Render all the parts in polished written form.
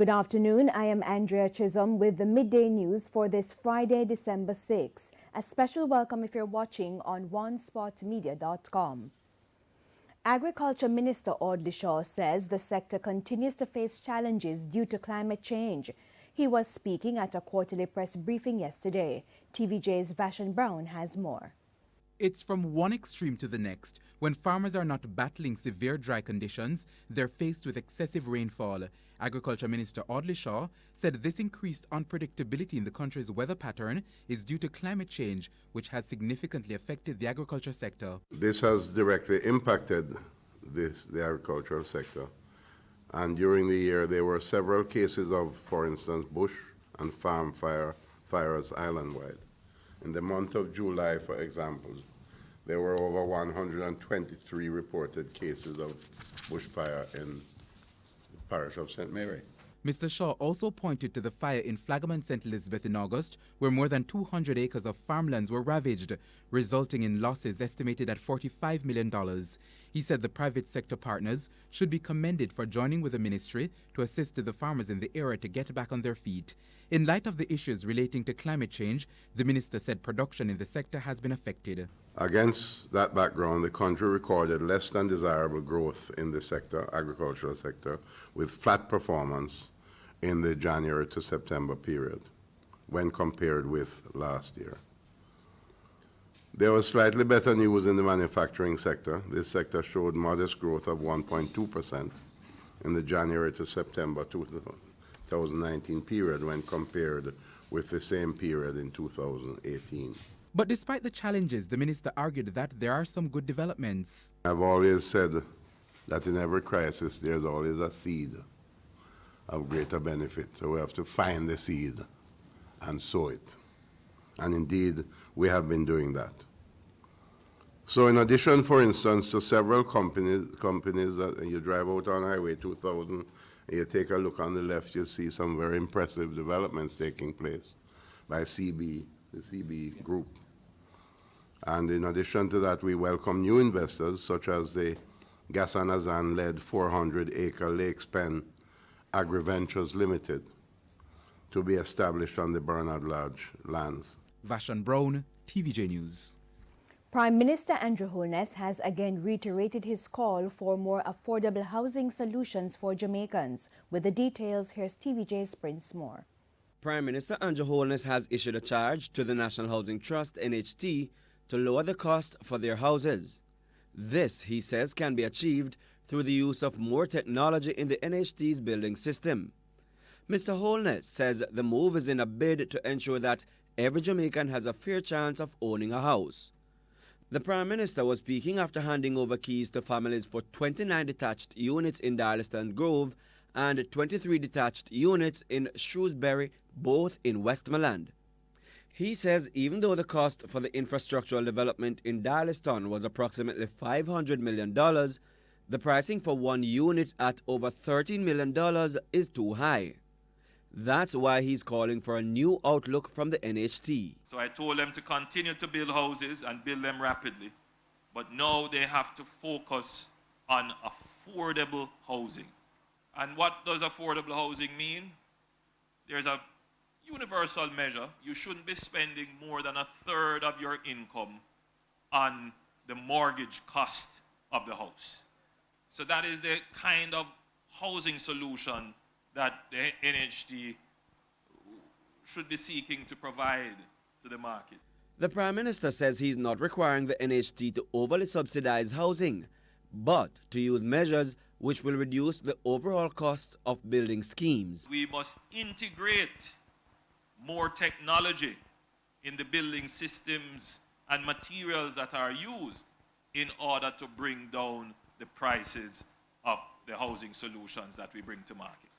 Good afternoon. I am Andrea Chisholm with the Midday News for this Friday, December 6. A special welcome if you're watching on onespotmedia.com. Agriculture Minister Audley Shaw says the sector continues to face challenges due to climate change. He was speaking at a quarterly press briefing yesterday. TVJ's Vashon Brown has more. It's from one extreme to the next. When farmers are not battling severe dry conditions, they're faced with excessive rainfall. Agriculture Minister Audley Shaw said this increased unpredictability in the country's weather pattern is due to climate change, which has significantly affected the agriculture sector. This has directly impacted the agricultural sector. And during the year, there were several cases of, for instance, bush and farm fires island-wide. In the month of July, for example, there were over 123 reported cases of bushfire in the parish of St. Mary. Mr. Shaw also pointed to the fire in Flaggerman St. Elizabeth in August, where more than 200 acres of farmlands were ravaged, resulting in losses estimated at $45 million. He said the private sector partners should be commended for joining with the ministry to assist the farmers in the area to get back on their feet. In light of the issues relating to climate change, the minister said production in the sector has been affected. Against that background, the country recorded less than desirable growth in the sector, agricultural sector, with flat performance in the January to September period when compared with last year. There was slightly better news in the manufacturing sector. This sector showed modest growth of 1.2% in the January to September 2019 period when compared with the same period in 2018. But despite the challenges, the minister argued that there are some good developments. I've always said that in every crisis there's always a seed of greater benefit. So we have to find the seed and sow it. And indeed, we have been doing that. So in addition, for instance, to several companies that you drive out on Highway 2000, you take a look on the left, you see some very impressive developments taking place by the CB group. And in addition to that, we welcome new investors, such as the Gassan-Azan-led 400-acre Lakespan Agri-Ventures Limited, to be established on the Bernard Lodge lands. Vashon Brown, TVJ News. Prime Minister Andrew Holness has again reiterated his call for more affordable housing solutions for Jamaicans. With the details, here's TVJ's Prince Moore. Prime Minister Andrew Holness has issued a charge to the National Housing Trust, NHT, to lower the cost for their houses. This, he says, can be achieved through the use of more technology in the NHT's building system. Mr. Holness says the move is in a bid to ensure that every Jamaican has a fair chance of owning a house. The Prime Minister was speaking after handing over keys to families for 29 detached units in Darlaston Grove and 23 detached units in Shrewsbury, both in Westmoreland. He says even though the cost for the infrastructural development in Darlaston was approximately $500 million, the pricing for one unit at over $13 million is too high. That's why he's calling for a new outlook from the NHT. So I told them to continue to build houses and build them rapidly, but now they have to focus on affordable housing. And what does affordable housing mean? There's a universal measure. You shouldn't be spending more than a third of your income on the mortgage cost of the house. So that is the kind of housing solution that the NHT should be seeking to provide to the market. The Prime Minister says he's not requiring the NHT to overly subsidize housing, but to use measures which will reduce the overall cost of building schemes. We must integrate more technology in the building systems and materials that are used in order to bring down the prices of the housing solutions that we bring to market.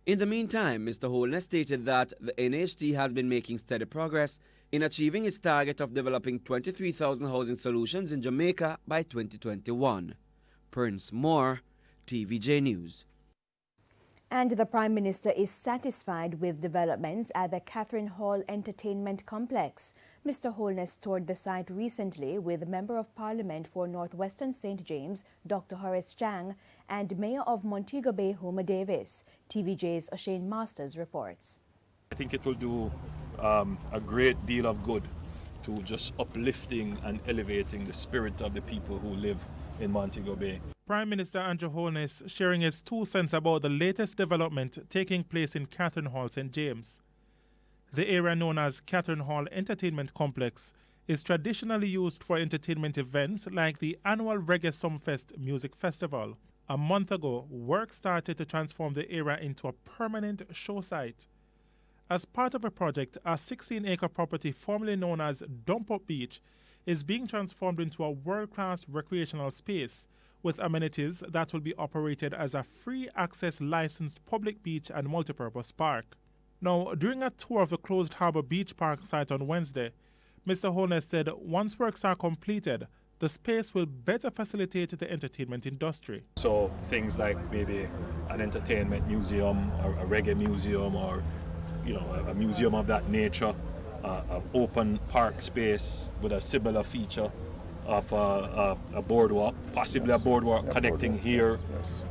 In the meantime, Mr. Holness stated that the NHT has been making steady progress in achieving its target of developing 23,000 housing solutions in Jamaica by 2021. Prince Moore, TVJ News. And the Prime Minister is satisfied with developments at the Catherine Hall Entertainment Complex. Mr. Holness toured the site recently with Member of Parliament for Northwestern St. James, Dr. Horace Chang, and Mayor of Montego Bay, Homer Davis. TVJ's O'Shane Masters reports. I think it will do a great deal of good to just uplifting and elevating the spirit of the people who live in Montego Bay. Prime Minister Andrew Holness sharing his 2 cents about the latest development taking place in Catherine Hall, St. James. The area known as Catherine Hall Entertainment Complex is traditionally used for entertainment events like the annual Reggae Sumfest Music Festival. A month ago, work started to transform the area into a permanent show site. As part of a project, a 16-acre property formerly known as Dump Up Beach is being transformed into a world-class recreational space with amenities that will be operated as a free-access licensed public beach and multipurpose park. Now, during a tour of the closed Harbour Beach Park site on Wednesday, Mr. Holness said once works are completed, the space will better facilitate the entertainment industry. So things like maybe an entertainment museum or a reggae museum or a museum of that nature, an open park space with a similar feature of a boardwalk, possibly a boardwalk connecting here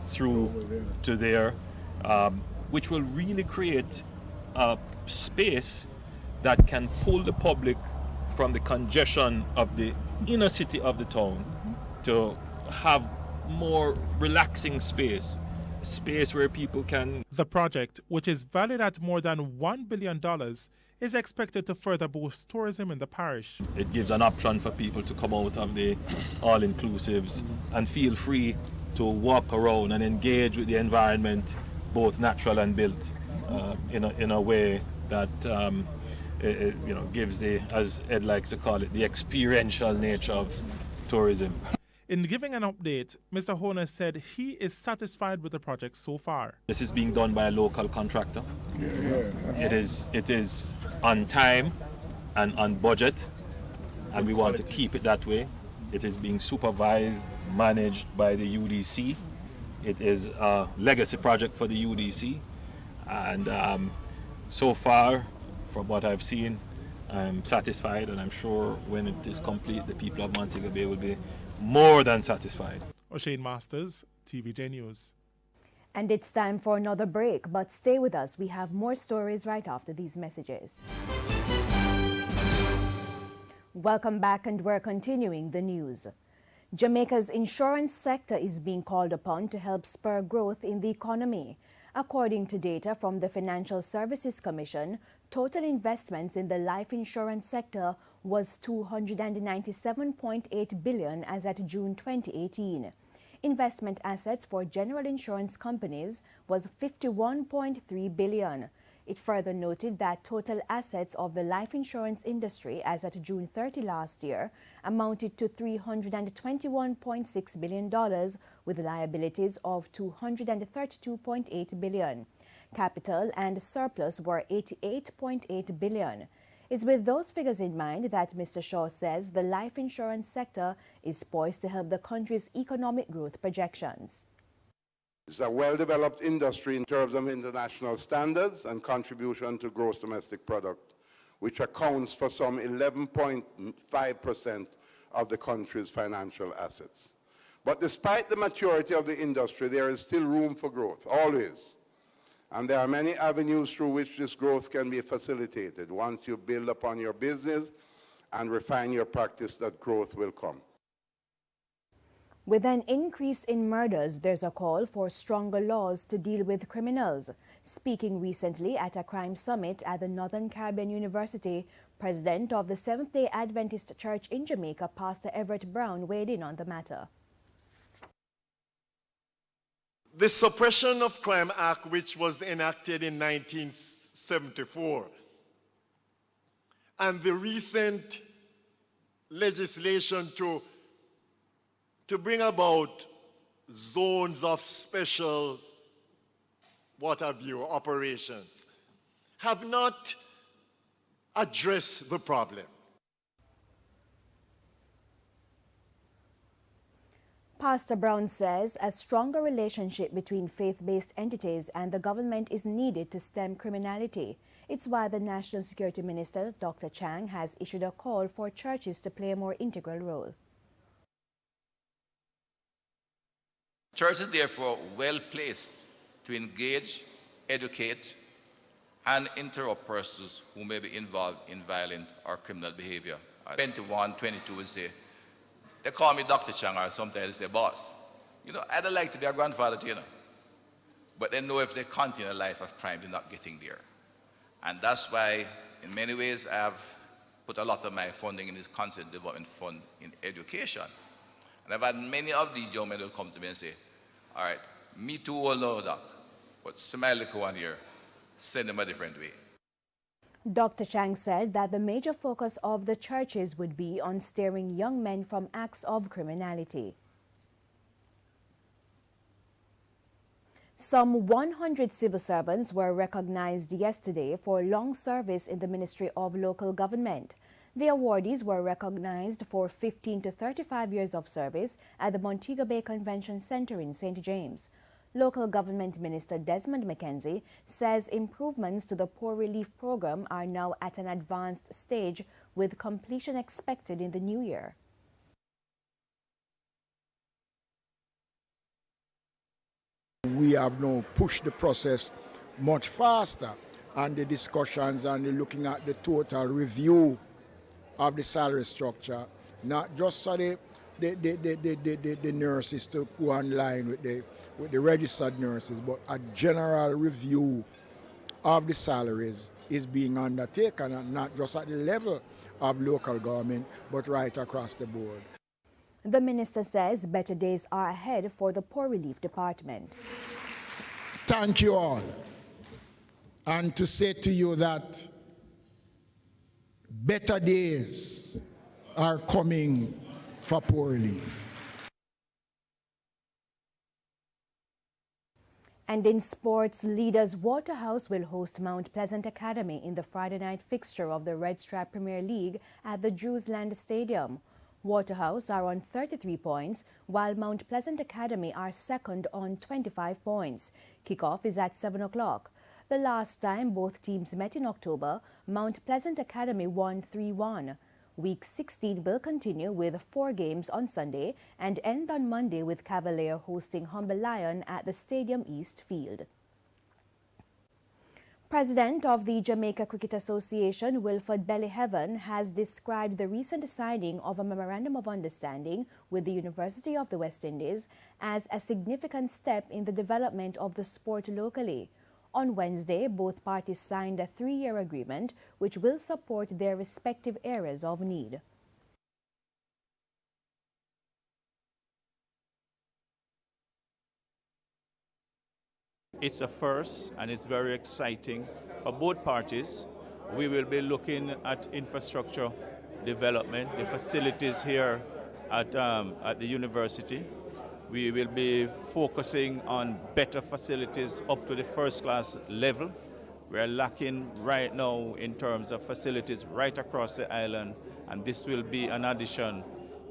through to there, which will really create a space that can pull the public from the congestion of the inner city of the town to have more relaxing space where people can. The project, which is valued at more than $1 billion, is expected to further boost tourism in the parish. It gives an option for people to come out of the all-inclusives and feel free to walk around and engage with the environment, both natural and built, in a way that gives the, as Ed likes to call it, the experiential nature of tourism. In giving an update, Mr. Holness said he is satisfied with the project so far. This is being done by a local contractor. It is on time and on budget, and we want to keep it that way. It is being supervised, managed by the UDC. It is a legacy project for the UDC, and so far, from what I've seen, I'm satisfied, and I'm sure when it is complete, the people of Montego Bay will be more than satisfied. O'Shane Masters, TVJ News. And it's time for another break, but stay with us. We have more stories right after these messages. Welcome back, and we're continuing the news. Jamaica's insurance sector is being called upon to help spur growth in the economy. According to data from the Financial Services Commission, total investments in the life insurance sector was $297.8 billion as at June 2018. Investment assets for general insurance companies was $51.3 billion. It further noted that total assets of the life insurance industry as at June 30 last year amounted to $321.6 billion, with liabilities of $232.8 billion. Capital and surplus were $88.8 billion. It's with those figures in mind that Mr. Shaw says the life insurance sector is poised to help the country's economic growth projections. It's a well-developed industry in terms of international standards and contribution to gross domestic product, which accounts for some 11.5% of the country's financial assets. But despite the maturity of the industry, there is still room for growth, always. And there are many avenues through which this growth can be facilitated. Once you build upon your business and refine your practice, that growth will come. With an increase in murders, there's a call for stronger laws to deal with criminals. Speaking recently at a crime summit at the Northern Caribbean University, President of the Seventh-day Adventist Church in Jamaica, Pastor Everett Brown, weighed in on the matter. The Suppression of Crime Act, which was enacted in 1974, and the recent legislation to bring about zones of special, operations, have not addressed the problem. Pastor Brown says a stronger relationship between faith-based entities and the government is needed to stem criminality. It's why the National Security Minister, Dr. Chang, has issued a call for churches to play a more integral role. Church is therefore well placed to engage, educate, and interrupt persons who may be involved in violent or criminal behavior. 21, 22 will say, they call me Dr. Chang, or sometimes they say, boss. You know, I'd like to be a grandfather too, you know. But they know if they continue a life of crime, they're not getting there. And that's why, in many ways, I've put a lot of my funding in this Concept Development Fund in education. And I've had many of these young men who come to me and say, all right, me too old now, doc, but smile one here, send them a different way. Dr. Chang said that the major focus of the churches would be on steering young men from acts of criminality. Some 100 civil servants were recognized yesterday for long service in the Ministry of Local Government. The awardees were recognized for 15 to 35 years of service at the Montego Bay Convention Center in St. James. Local Government Minister Desmond McKenzie says improvements to the poor relief program are now at an advanced stage, with completion expected in the new year. We have now pushed the process much faster, and the discussions and the looking at the total review of the salary structure, not just so the nurses to go online with the registered nurses, but a general review of the salaries is being undertaken, and not just at the level of local government, but right across the board. The minister says better days are ahead for the Poor Relief Department. Thank you all. And to say to you that better days are coming for Poor Relief. And in sports, Leaders Waterhouse will host Mount Pleasant Academy in the Friday night fixture of the Red Stripe Premier League at the Drewsland Stadium. Waterhouse are on 33 points, while Mount Pleasant Academy are second on 25 points. Kickoff is at 7 o'clock. The last time both teams met in October, Mount Pleasant Academy won 3-1. Week 16 will continue with 4 games on Sunday and end on Monday with Cavalier hosting Humber Lion at the Stadium East Field. President of the Jamaica Cricket Association, Wilford Bellyheaven, has described the recent signing of a Memorandum of Understanding with the University of the West Indies as a significant step in the development of the sport locally. On Wednesday, both parties signed a 3-year agreement which will support their respective areas of need. It's a first, and it's very exciting for both parties. We will be looking at infrastructure development, the facilities here at the university. We will be focusing on better facilities up to the first-class level. We are lacking right now in terms of facilities right across the island, and this will be an addition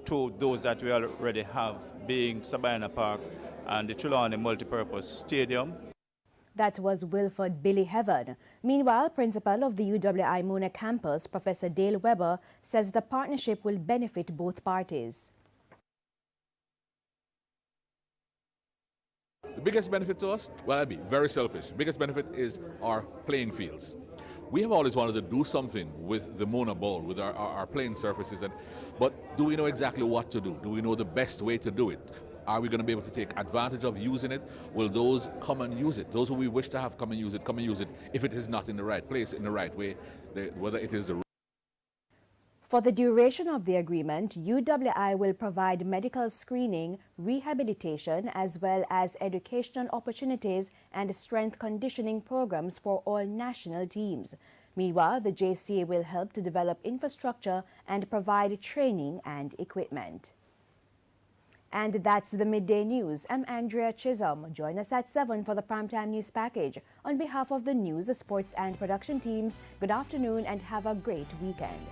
to those that we already have, being Sabina Park and the Trelawney Multipurpose Stadium. That was Wilford Bellyheaven. Meanwhile, principal of the UWI Mona campus, Professor Dale Weber, says the partnership will benefit both parties. The biggest benefit to us, well, I'll be very selfish. The biggest benefit is our playing fields. We have always wanted to do something with the Mona ball, with our playing surfaces, but do we know exactly what to do? Do we know the best way to do it? Are we going to be able to take advantage of using it? Will those come and use it? Those who we wish to have come and use it if it is not in the right place, in the right way, whether it is the... For the duration of the agreement, UWI will provide medical screening, rehabilitation, as well as educational opportunities and strength conditioning programs for all national teams. Meanwhile, the JCA will help to develop infrastructure and provide training and equipment. And that's the Midday News. I'm Andrea Chisholm. Join us at 7 for the Primetime News Package. On behalf of the news, sports and production teams, good afternoon and have a great weekend.